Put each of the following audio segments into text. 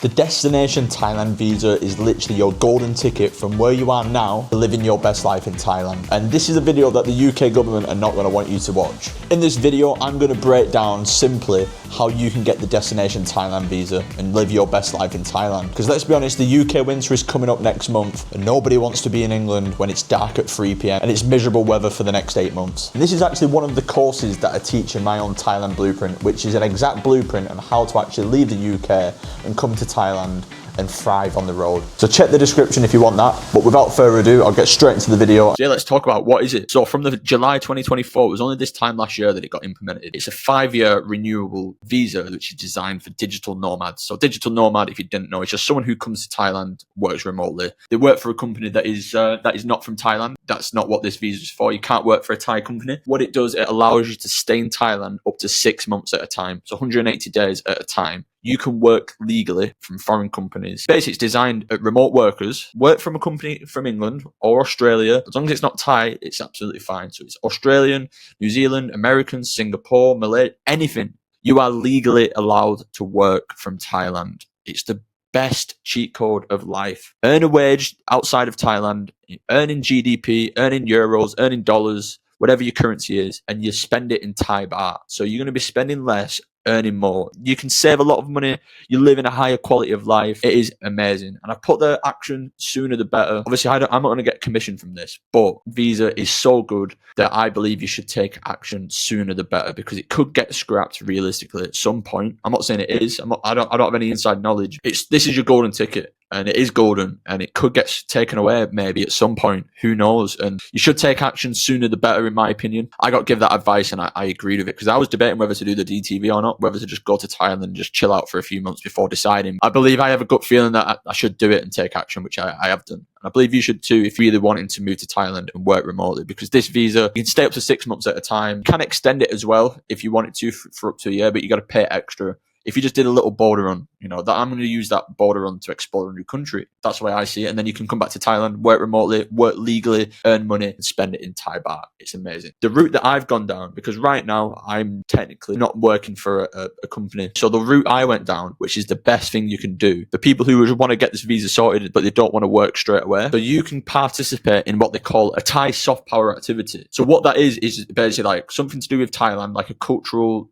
The Destination Thailand visa is literally your golden ticket from where you are now to living your best life in Thailand. And this is a video that the UK government are not going to want you to watch. In this video, I'm going to break down simply how you can get the Destination Thailand visa and live your best life in Thailand. Because let's be honest, the UK winter is coming up next month and nobody wants to be in England when it's dark at 3 PM and it's miserable weather for the next 8 months. And this is actually one of the courses that I teach in my own Thailand blueprint, which is an exact blueprint on how to actually leave the UK and come to Thailand and thrive on the road. So check the description if you want that. But without further ado, I'll get straight into the video. So yeah, let's talk about what is it. So from the July 2024, it was only this time last year that it got implemented. It's a 5-year renewable visa, which is designed for digital nomads. So digital nomad, if you didn't know, it's just someone who comes to Thailand, works remotely. They work for a company that is not from Thailand. That's not what this visa is for. You can't work for a Thai company. What it does, it allows you to stay in Thailand up to 6 months at a time. So 180 days at a time. You can work legally from foreign companies. Basically, it's designed at remote workers, work from a company from England or Australia. As long as it's not Thai, it's absolutely fine. So it's Australian, New Zealand, American, Singapore, Malay, anything. You are legally allowed to work from Thailand. It's the best cheat code of life. Earn a wage outside of Thailand, earn in GDP, earn in euros, earn in dollars, whatever your currency is, and you spend it in Thai baht. So you're going to be spending less, earning more. You can save a lot of money. You live in a higher quality of life. It is amazing. And I put the action sooner the better. Obviously, I'm not going to get commission from this, but visa is so good that I believe you should take action sooner the better, because it could get scrapped realistically at some point. I'm not saying it is. I don't have any inside knowledge. This is your golden ticket. And it is golden, and it could get taken away maybe at some point. Who knows? And you should take action sooner the better, in my opinion. I got to give that advice, and I agreed with it, because I was debating whether to do the DTV or not, whether to just go to Thailand and just chill out for a few months before deciding. I believe I have a gut feeling that I should do it and take action, which I have done. And I believe you should too if you're either wanting to move to Thailand and work remotely, because this visa, you can stay up to 6 months at a time. You can extend it as well if you wanted to for up to a year, but you got to pay extra. If you just did a little border run, that I'm going to use that border run to explore a new country. That's the way I see it. And then you can come back to Thailand, work remotely, work legally, earn money, and spend it in Thai baht. It's amazing. The route that I've gone down, because right now I'm technically not working for a company. So the route I went down, which is the best thing you can do, the people who want to get this visa sorted, but they don't want to work straight away. So you can participate in what they call a Thai soft power activity. So what that is basically like something to do with Thailand, like a cultural,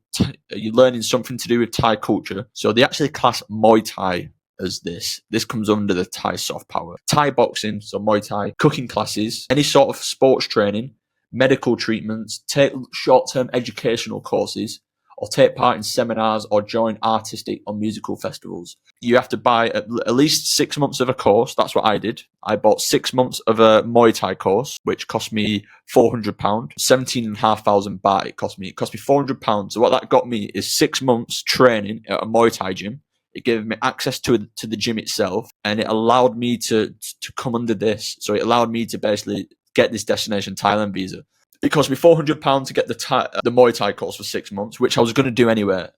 you're learning something to do with Thai culture. So they actually class Muay Thai as this. This comes under the Thai soft power. Thai boxing, so Muay Thai, cooking classes, any sort of sports training, medical treatments, take short-term educational courses, or take part in seminars or join artistic or musical festivals. You have to buy at least 6 months of a course. That's what I did. I bought 6 months of a Muay Thai course, which cost me £400, 17,500 baht. It cost me £400. So what that got me is 6 months training at a Muay Thai gym. It gave me access to the gym itself, and it allowed me to come under this. So it allowed me to basically get this Destination Thailand visa. It cost me £400 to get the Muay Thai course for 6 months, which I was going to do anyway.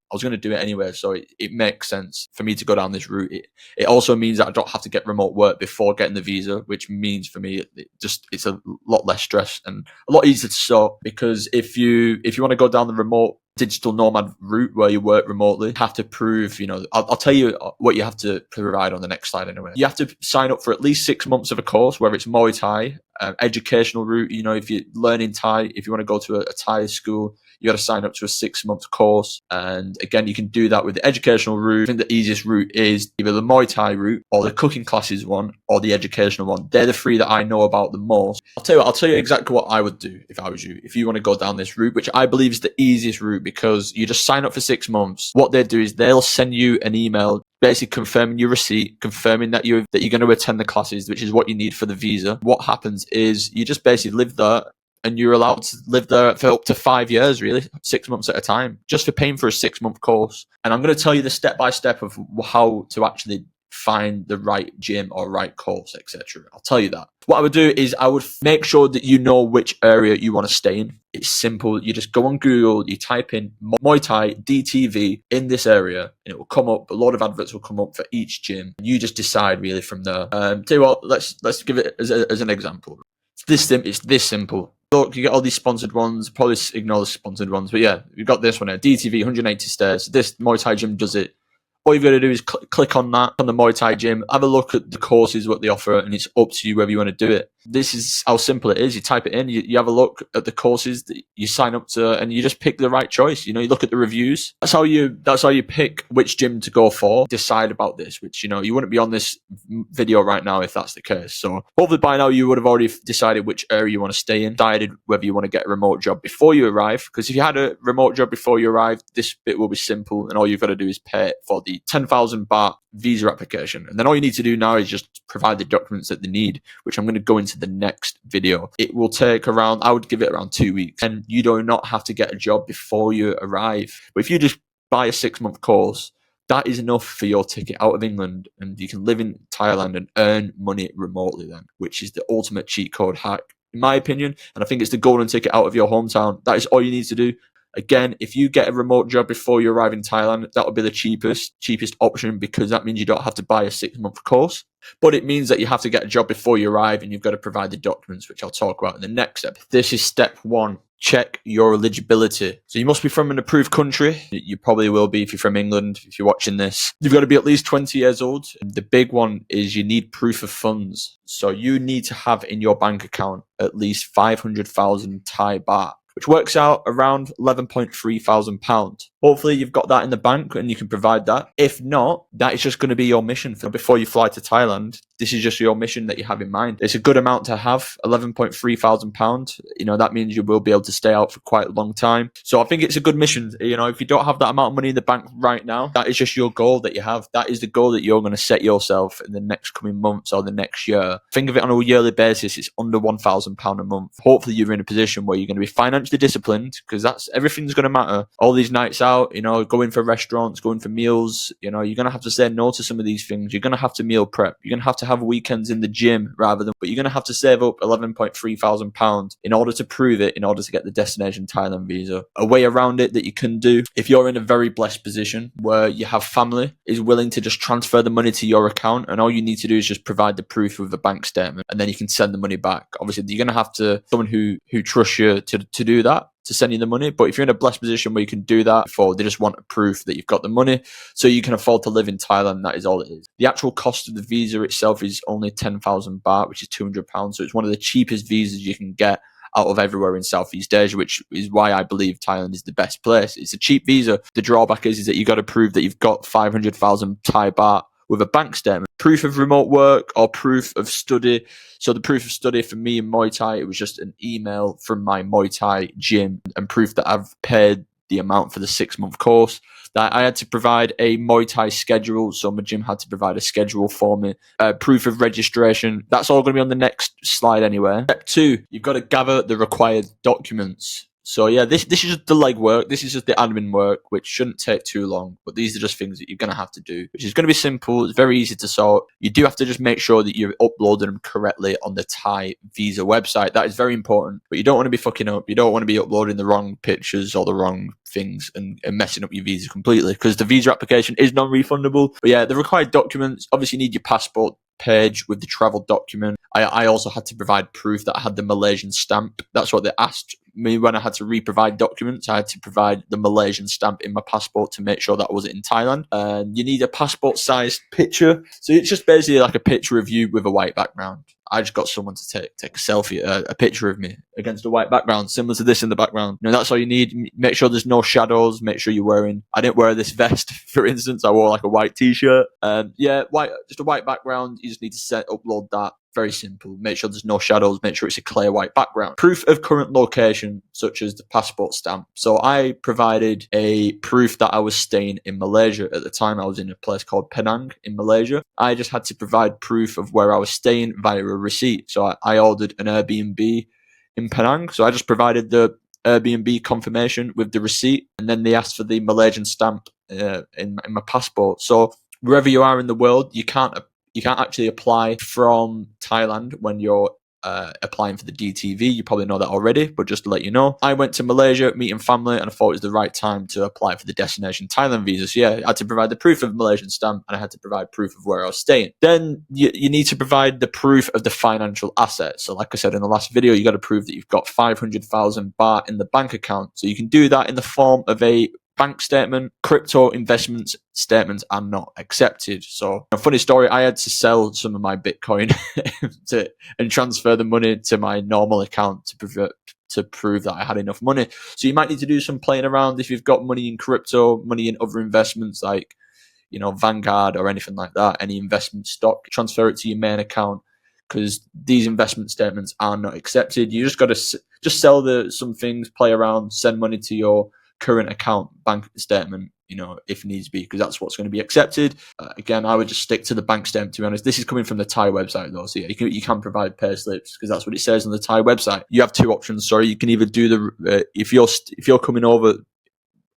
So it makes sense for me to go down this route. It also means that I don't have to get remote work before getting the visa, which means for me it's a lot less stress and a lot easier to sort. Because if you want to go down the remote digital nomad route where you work remotely, you have to prove, I'll tell you what you have to provide on the next slide anyway. You have to sign up for at least 6 months of a course, whether it's Muay Thai, educational route, if you're learning Thai, if you want to go to a Thai school, you got to sign up to a 6 month course. And again, you can do that with the educational route. I think the easiest route is either the Muay Thai route or the cooking classes one or the educational one. They're the three that I know about the most. I'll tell you exactly what I would do if I was you. If you want to go down this route, which I believe is the easiest route, because you just sign up for 6 months. What they do is they'll send you an email basically confirming your receipt, confirming that you're going to attend the classes, which is what you need for the visa. What happens is you just basically live there, and you're allowed to live there for up to 5 years, really, 6 months at a time, just for paying for a 6 month course. And I'm going to tell you the step by step of how to actually find the right gym or right course, etc. I'll tell you that. What I would do is I would make sure that you know which area you want to stay in. It's simple. You just go on Google, you type in Muay Thai DTV in this area, and it will come up. A lot of adverts will come up for each gym. You just decide really from there. Tell you what, let's give it as an example. It's this simple. Look, you get all these sponsored ones. Probably ignore the sponsored ones, but yeah, you've got this one here. DTV 180 stairs. This Muay Thai gym does it All you've got to do is click on that, on the Muay Thai gym, have a look at the courses, what they offer, and it's up to you whether you want to do it. This is how simple it is. You type it in, you have a look at the courses that you sign up to, and you just pick the right choice. You look at the reviews. That's how you pick which gym to go for. Decide about this, which, you wouldn't be on this video right now if that's the case. So hopefully by now you would have already decided which area you want to stay in, decided whether you want to get a remote job before you arrive. Because if you had a remote job before you arrive, this bit will be simple, and all you've got to do is pay for the 10,000 baht visa application. And then all you need to do now is just provide the documents that they need, which I'm going to go into the next video. It will take around, I would give it around 2 weeks, and you do not have to get a job before you arrive. But if you just buy a 6-month course, that is enough for your ticket out of England, and you can live in Thailand and earn money remotely then, which is the ultimate cheat code hack, in my opinion. And I think it's the golden ticket out of your hometown. That is all you need to do. Again, if you get a remote job before you arrive in Thailand, that will be the cheapest option, because that means you don't have to buy a 6-month course. But it means that you have to get a job before you arrive, and you've got to provide the documents, which I'll talk about in the next step. This is step 1. Check your eligibility. So you must be from an approved country. You probably will be if you're from England, if you're watching this. You've got to be at least 20 years old. The big one is you need proof of funds. So you need to have in your bank account at least 500,000 Thai baht, which works out around 11.3 thousand pounds. Hopefully you've got that in the bank and you can provide that. If not, that is just going to be your mission before you fly to Thailand. This is just your mission that you have in mind. It's a good amount to have, 11.3 thousand pounds. That means you will be able to stay out for quite a long time. So I think it's a good mission. If you don't have that amount of money in the bank right now, that is just your goal that you have. That is the goal that you're going to set yourself in the next coming months or the next year. Think of it on a yearly basis. It's under £1,000 a month. Hopefully you're in a position where you're going to be financially disciplined, because everything's going to matter. All these nights out, going for restaurants, going for meals, you're going to have to say no to some of these things. You're going to have to meal prep. You're going to have weekends in the gym but you're going to have to save up 11.3 thousand pounds in order to prove it, in order to get the destination Thailand visa. A way around it that you can do, if you're in a very blessed position where you have family is willing to just transfer the money to your account, and all you need to do is just provide the proof of the bank statement, and then you can send the money back. Obviously you're going to have to someone who trusts you to do that, to send you the money. But if you're in a blessed position where you can do that, they just want a proof that you've got the money so you can afford to live in Thailand, that is all it is. The actual cost of the visa itself is only 10,000 baht, which is £200. So it's one of the cheapest visas you can get out of everywhere in Southeast Asia, which is why I believe Thailand is the best place. It's a cheap visa. The drawback is that you got to prove that you've got 500,000 Thai baht with a bank statement, proof of remote work or proof of study. So the proof of study for me in Muay Thai, it was just an email from my Muay Thai gym and proof that I've paid the amount for the 6-month course. That I had to provide a Muay Thai schedule, so my gym had to provide a schedule for me. Proof of registration. That's all going to be on the next slide anyway. Step 2, you've got to gather the required documents. So yeah, this is just the legwork. This is just the admin work, which shouldn't take too long. But these are just things that you're going to have to do, which is going to be simple. It's very easy to sort. You do have to just make sure that you're uploading them correctly on the Thai visa website. That is very important. But you don't want to be fucking up. You don't want to be uploading the wrong pictures or the wrong things and messing up your visa completely, because the visa application is non-refundable. But yeah, the required documents, obviously you need your passport page with the travel document. I also had to provide proof that I had the Malaysian stamp. That's what they asked me when I had to re-provide documents. I had to provide the Malaysian stamp in my passport to make sure that I was in Thailand. And you need a passport-sized picture. So it's just basically like a picture of you with a white background. I just got someone to take a selfie, a picture of me against a white background, similar to this in the background. That's all you need. Make sure there's no shadows. Make sure you're wearing. I didn't wear this vest, for instance. I wore like a white t-shirt. Just a white background. You just need to upload that. Very simple. Make sure there's no shadows. Make sure it's a clear white background. Proof of current location, such as the passport stamp. So I provided a proof that I was staying in Malaysia. At the time, I was in a place called Penang in Malaysia. I just had to provide proof of where I was staying via a receipt. So I ordered an Airbnb in Penang. So I just provided the Airbnb confirmation with the receipt, and then they asked for the Malaysian stamp in my passport. So wherever you are in the world, you can't actually apply from Thailand when you're applying for the DTV. You probably know that already, but just to let you know, I went to Malaysia meeting family, and I thought it was the right time to apply for the destination Thailand visa. So yeah, I had to provide the proof of Malaysian stamp, and I had to provide proof of where I was staying. Then you need to provide the proof of the financial assets. So like I said in the last video, you got to prove that you've got 500,000 baht in the bank account. So you can do that in the form of a bank statement. Crypto investment statements are not accepted. So a funny story, I had to sell some of my Bitcoin and transfer the money to my normal account to prove that I had enough money. So you might need to do some playing around if you've got money in crypto, money in other investments like, Vanguard or anything like that, any investment stock, transfer it to your main account, because these investment statements are not accepted. You just got to just sell some things, play around, send money to your current account bank statement, if needs be, because that's what's going to be accepted. Again, I would just stick to the bank statement, to be honest. This is coming from the Thai website though, so yeah, you can provide pay slips because that's what it says on the Thai website. You have two options. Sorry, you can either do if you're coming over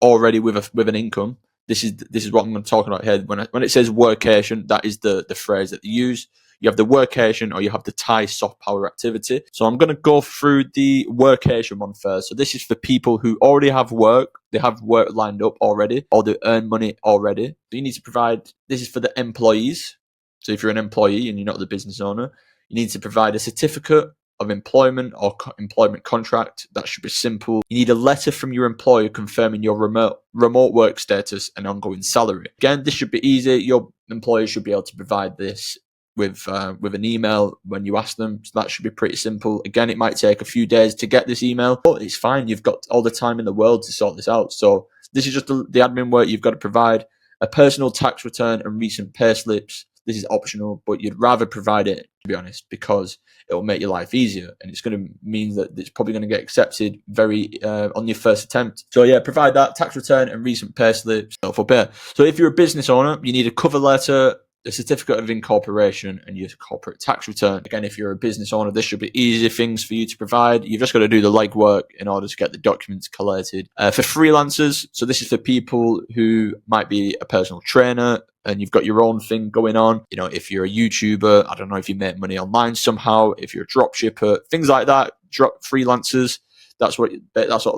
already with an income. This is what I'm talking about here. When it says workation, that is the phrase that they use. You have the workation or you have the Thai soft power activity. So I'm going to go through the workation one first. So this is for people who already have work. They have work lined up already, or they earn money already. So you need to provide, this is for the employees. So if you're an employee and you're not the business owner, you need to provide a certificate of employment or employment contract. That should be simple. You need a letter from your employer confirming your remote work status and ongoing salary. Again, this should be easy. Your employer should be able to provide this with an email when you ask them. So that should be pretty simple. Again, it might take a few days to get this email, but it's fine. You've got all the time in the world to sort this out. So this is just the admin work you've got to provide. A personal tax return and recent pay slips. This is optional, but you'd rather provide it, to be honest, because it will make your life easier, and it's going to mean that it's probably going to get accepted on your first attempt. So yeah, provide that tax return and recent pay slips. So if you're a business owner, you need a cover letter, a certificate of incorporation, and your corporate tax return. Again, if you're a business owner, this should be easy things for you to provide. You've just got to do the legwork in order to get the documents collated. For freelancers, so this is for people who might be a personal trainer and you've got your own thing going on. If you're a YouTuber, I don't know if you make money online somehow, if you're a drop shipper, things like that, freelancers. That's what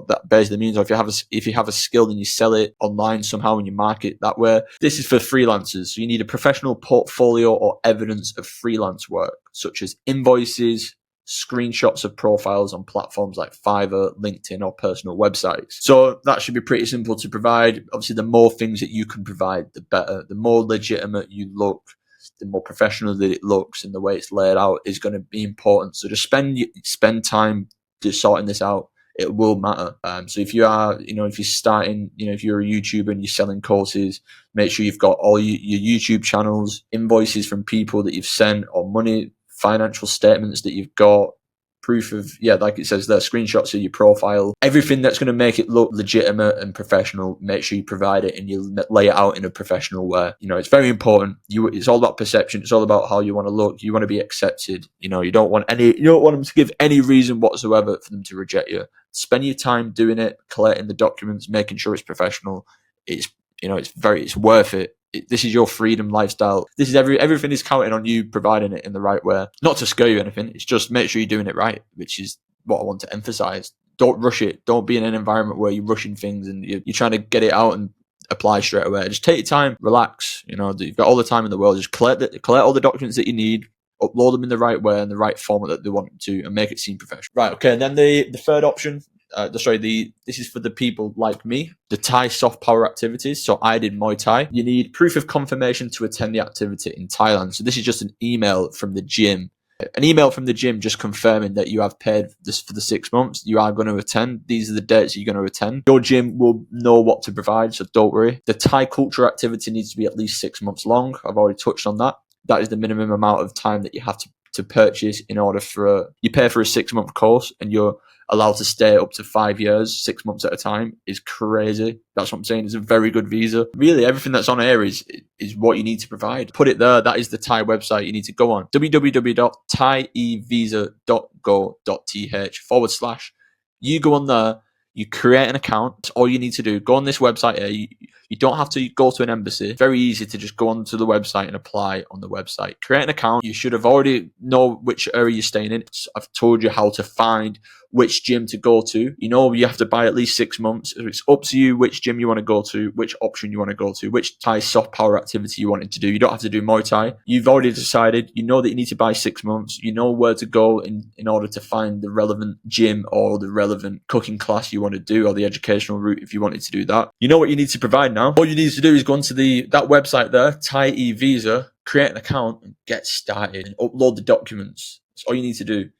that basically means. Or if you have a skill and you sell it online somehow and you market that way. This is for freelancers. So you need a professional portfolio or evidence of freelance work, such as invoices, screenshots of profiles on platforms like Fiverr, LinkedIn, or personal websites. So that should be pretty simple to provide. Obviously, the more things that you can provide, the better. The more legitimate you look, the more professional that it looks, and the way it's laid out is going to be important. So just spend time just sorting this out. It will matter. So if you are, if you're starting, if you're a YouTuber and you're selling courses, make sure you've got all your YouTube channels, invoices from people that you've sent, or money, financial statements that you've got, proof of, like it says there, screenshots of your profile, everything that's going to make it look legitimate and professional. Make sure you provide it and you lay it out in a professional way. It's very important. It's all about perception. It's all about how you want to look. You want to be accepted. You don't want them to give any reason whatsoever for them to reject you. Spend your time doing it, collating the documents, making sure it's professional. It's worth it. This is your freedom lifestyle. This is everything is counting on you providing it in the right way. Not to scare you or anything. It's just make sure you're doing it right, which is what I want to emphasize. Don't rush it. Don't be in an environment where you're rushing things and you're trying to get it out and apply straight away. Just take your time, relax. You've got all the time in the world. Just collect all the documents that you need, upload them in the right way and the right format that they want to, and make it seem professional. Right. Okay. And then the third option. This is for the people like me, the Thai soft power activities. So I did Muay Thai. You need proof of confirmation to attend the activity in Thailand. So this is just an email from the gym. Just confirming that you have paid this for the 6 months. You are going to attend. These are the dates you're going to attend. Your gym will know what to provide, so don't worry. The Thai culture activity needs to be at least 6 months long. I've already touched on that. That is the minimum amount of time that you have to purchase in order you pay for a 6-month course and you're allowed to stay up to 5 years, 6 months at a time. Is crazy. That's what I'm saying. It's a very good visa. Really, everything that's on here is what you need to provide. Put it there. That is the Thai website you need to go on. www.thaivisa.go.th/. You go on there. You create an account. That's all you need to do. Go on this website here. You don't have to go to an embassy. Very easy to just go onto the website and apply on the website. Create an account. You should have already know which area you're staying in. I've told you how to find which gym to go to. You know you have to buy at least 6 months. It's up to you which gym you want to go to, which option you want to go to, which Thai soft power activity you wanted to do. You don't have to do Muay Thai. You've already decided. You know that you need to buy 6 months. You know where to go in order to find the relevant gym or the relevant cooking class you want to do, or the educational route if you wanted to do that. You know what you need to provide now. All you need to do is go onto that website there, Thai Visa, create an account and get started and upload the documents. That's all you need to do.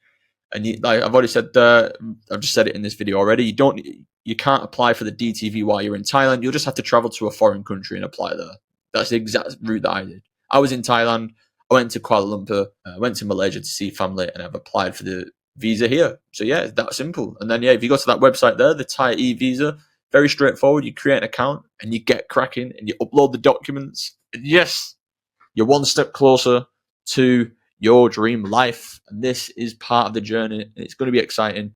And like I've already said, I've just said it in this video already. You can't apply for the DTV while you're in Thailand. You'll just have to travel to a foreign country and apply there. That's the exact route that I did. I was in Thailand. I went to Kuala Lumpur. I went to Malaysia to see family, and I've applied for the visa here. So yeah, it's that simple. And then if you go to that website there, the Thai visa, very straightforward. You create an account and you get cracking and you upload the documents. And yes, you're one step closer to your dream life, and this is part of the journey, and it's going to be exciting.